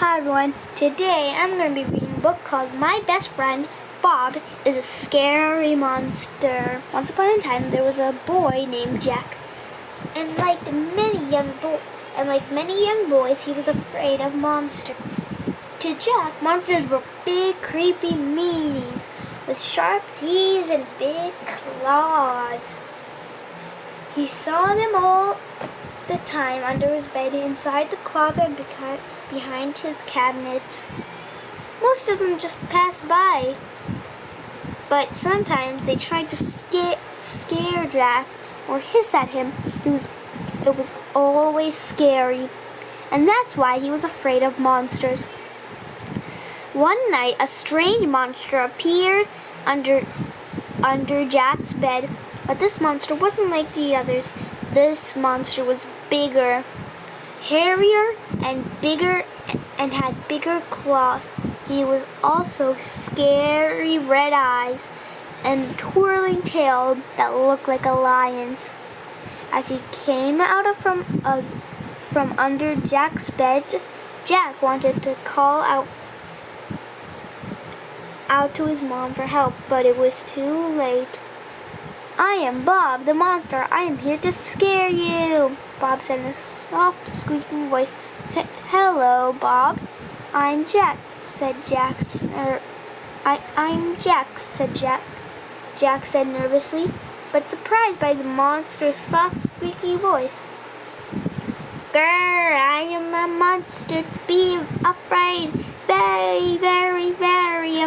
Hi everyone, today I'm going to be reading a book called My Best Friend, Bob is a Scary Monster. Once upon a time there was a boy named Jack, and like many young boys he was afraid of monsters. To Jack, monsters were big creepy meanies with sharp teeth and big claws. He saw them all the time under his bed, inside the closet, behind his cabinets. Most of them just passed by, but sometimes they tried to scare Jack or hiss at him. It was always scary, and that's why he was afraid of monsters. One night, a strange monster appeared under Jack's bed, but this monster wasn't like the others. This monster was bigger, hairier, and bigger, and had bigger claws. He was also scary red eyes and twirling tail that looked like a lion's. As he came out from under Jack's bed, Jack wanted to call out to his mom for help, but it was too late. "I am Bob the monster. I am here to scare you," Bob said in a soft, squeaking voice. "Hello, Bob. I'm Jack," said Jack said nervously, but surprised by the monster's soft, squeaky voice. "Grr, I am a monster to be afraid. Very, very, very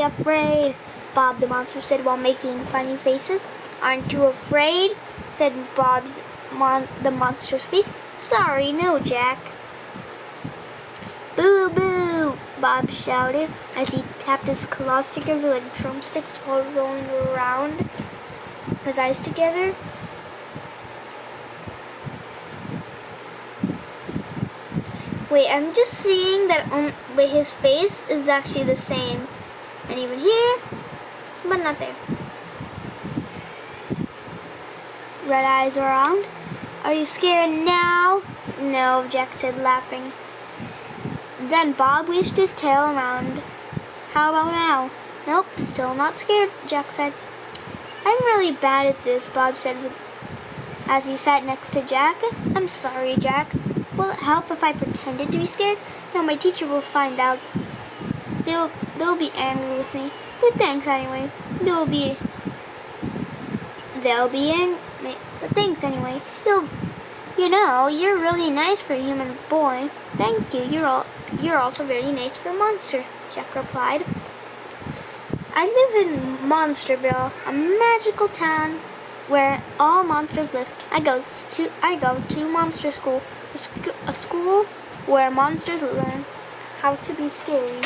afraid," Bob the monster said while making funny faces. "Aren't you afraid?" said the monster's face. "Sorry, no, Jack." "Boo, boo," Bob shouted as he tapped his claws together like drumsticks while rolling around his eyes together. Wait, I'm just seeing that his face is actually the same. And even here, but not there. Red eyes around. "Are you scared now?" "No," Jack said, laughing. Then Bob wished his tail around. "How about now?" "Nope, still not scared," Jack said. "I'm really bad at this," Bob said as he sat next to Jack. "I'm sorry, Jack. Will it help if I pretended to be scared? No, my teacher will find out. They'll be angry with me. But thanks anyway. They'll be angry. But thanks anyway. You're really nice for a human boy." "Thank you. You're also very nice for a monster," Jack replied. "I live in Monsterville, a magical town where all monsters live. I go to monster school, a school where monsters learn how to be scary."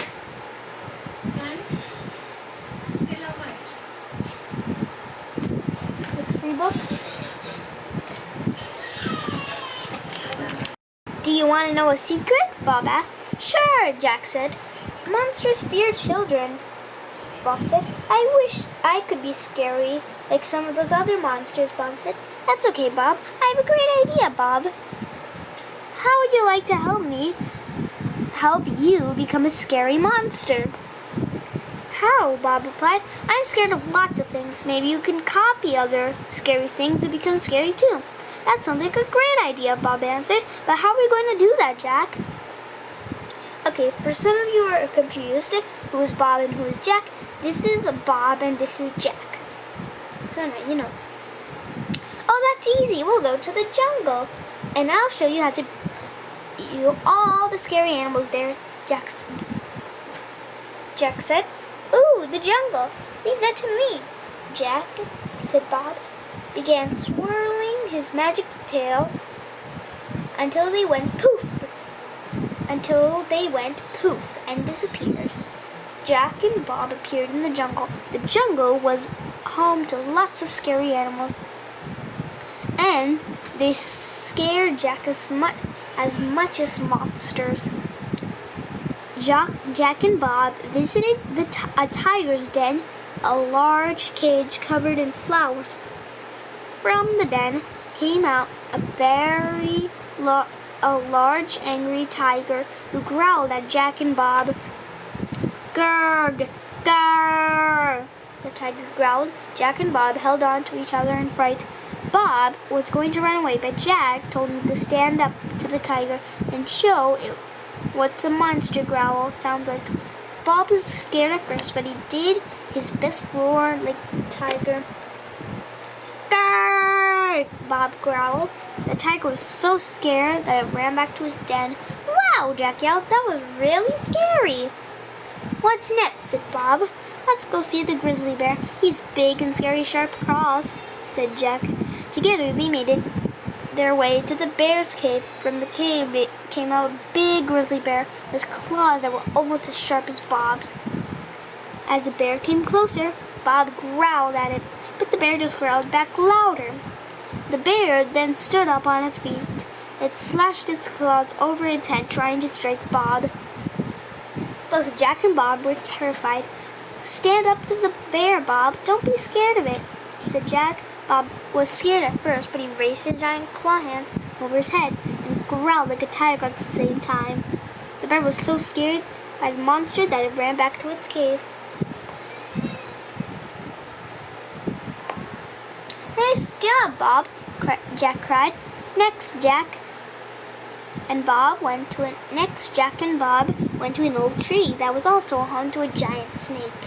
With free books. "Do you want to know a secret?" Bob asked. "Sure," Jack said. "Monsters fear children," Bob said. "I wish I could be scary like some of those other monsters," Bob said. "That's okay, Bob. I have a great idea, Bob. How would you like to help you become a scary monster?" "How?" Bob replied. "I'm scared of lots of things. Maybe you can copy other scary things and become scary too." "That sounds like a great idea," Bob answered. "But how are we going to do that, Jack?" Okay, for some of you who are confused, who is Bob and who is Jack, this is Bob and this is Jack. So now you know. "Oh, that's easy. We'll go to the jungle, and I'll show you how to you all the scary animals there," Jack said. "Ooh, the jungle. Leave that to me, Jack," said Bob. Began swirling his magic tail until they went poof and disappeared. Jack and Bob appeared in the jungle. The jungle was home to lots of scary animals, and they scared Jack as much as monsters. Jack and Bob visited a tiger's den, a large cage covered in flowers. From the den came out a very a large, angry tiger who growled at Jack and Bob. "Grrr! Grrr!" the tiger growled. Jack and Bob held on to each other in fright. Bob was going to run away, but Jack told him to stand up to the tiger and show it what's a monster growl sounds like. Bob was scared at first, but he did his best roar like the tiger. "Grrr!" Bob growled. The tiger was so scared that it ran back to his den. "Wow!" Jack yelled. "That was really scary." "What's next?" said Bob. "Let's go see the grizzly bear. He's big and scary sharp claws," said Jack. Together they made their way to the bear's cave. From the cave came out a big grizzly bear with claws that were almost as sharp as Bob's. As the bear came closer, Bob growled at it, but the bear just growled back louder. The bear then stood up on its feet. It slashed its claws over its head, trying to strike Bob. Both Jack and Bob were terrified. "Stand up to the bear, Bob. Don't be scared of it," said Jack. Bob was scared at first, but he raised his giant claw hands over his head and growled like a tiger at the same time. The bear was so scared by the monster that it ran back to its cave. "Nice job, Bob!" Jack cried. Next, Jack and Bob went to an old tree that was also home to a giant snake.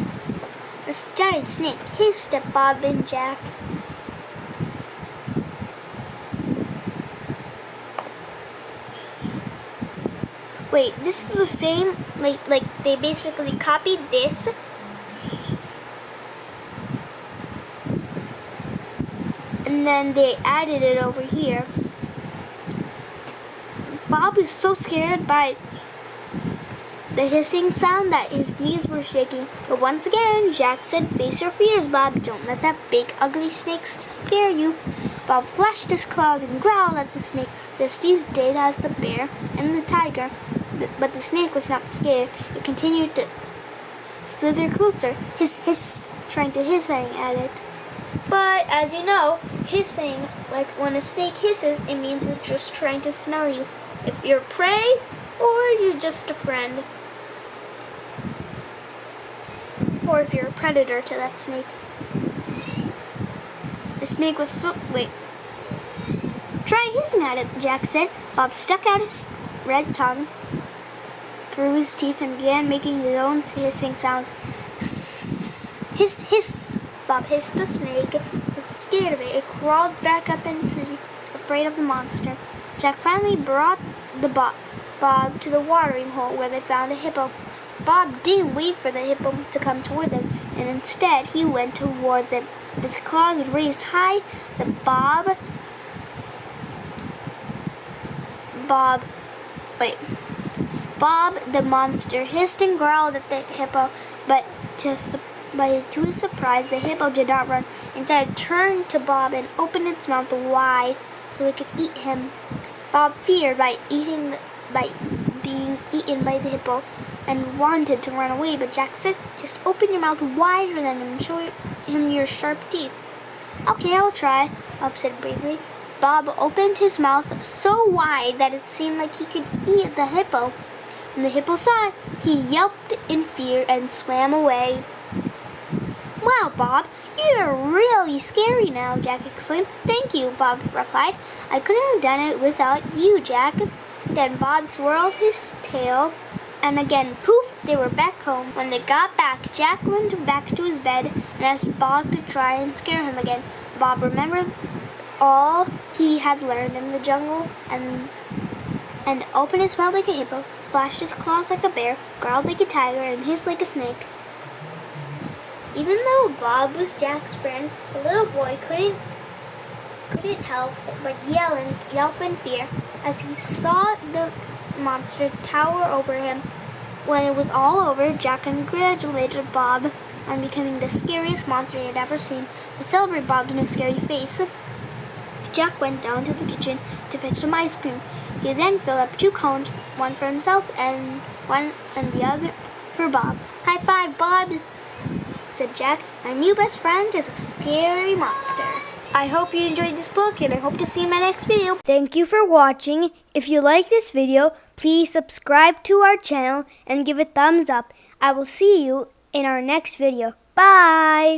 This giant snake hissed at Bob and Jack. Wait, this is the same, like they basically copied this and then they added it over here. Bob was so scared by the hissing sound that his knees were shaking. But once again, Jack said, "Face your fears, Bob. Don't let that big, ugly snake scare you." Bob flashed his claws and growled at the snake, just as did as the bear and the tiger. But the snake was not scared. It continued to slither closer, trying to hissing at it. But as you know, hissing, like when a snake hisses, it means it's just trying to smell you. If you're prey or you're just a friend. Or if you're a predator to that snake. The snake was "Try hissing at it," Jack said. Bob stuck out his red tongue through his teeth and began making his own hissing sound. "Hiss, hiss!" Bob hissed. The snake was scared of it. It crawled back up in the tree, afraid of the monster. Jack finally brought Bob to the watering hole where they found a hippo. Bob didn't wait for the hippo to come toward them, and instead he went towards it. His claws raised high. Bob the monster hissed and growled at the hippo, but to his surprise, the hippo did not run. Instead, it turned to Bob and opened its mouth wide so it could eat him. Bob feared by being eaten by the hippo and wanted to run away, but Jack said, "Just open your mouth wider than him and show him your sharp teeth." "Okay, I'll try," Bob said bravely. Bob opened his mouth so wide that it seemed like he could eat the hippo. When the hippo saw it, he yelped in fear and swam away. "Wow, Bob, you're really scary now," Jack exclaimed. "Thank you," Bob replied. "I couldn't have done it without you, Jack." Then Bob swirled his tail, and again, poof, they were back home. When they got back, Jack went back to his bed and asked Bob to try and scare him again. Bob remembered all he had learned in the jungle and opened his mouth like a hippo, flashed his claws like a bear, growled like a tiger, and hissed like a snake. Even though Bob was Jack's friend, the little boy couldn't help but yelp in fear as he saw the monster tower over him. When it was all over, Jack congratulated Bob on becoming the scariest monster he had ever seen. To celebrate Bob's new scary face, Jack went down to the kitchen to fetch some ice cream. He then filled up 2 cones, one for himself and the other for Bob. "High five, Bob," said Jack. "My new best friend is a scary monster." I hope you enjoyed this book, and I hope to see you in my next video. Thank you for watching. If you like this video, please subscribe to our channel and give a thumbs up. I will see you in our next video. Bye!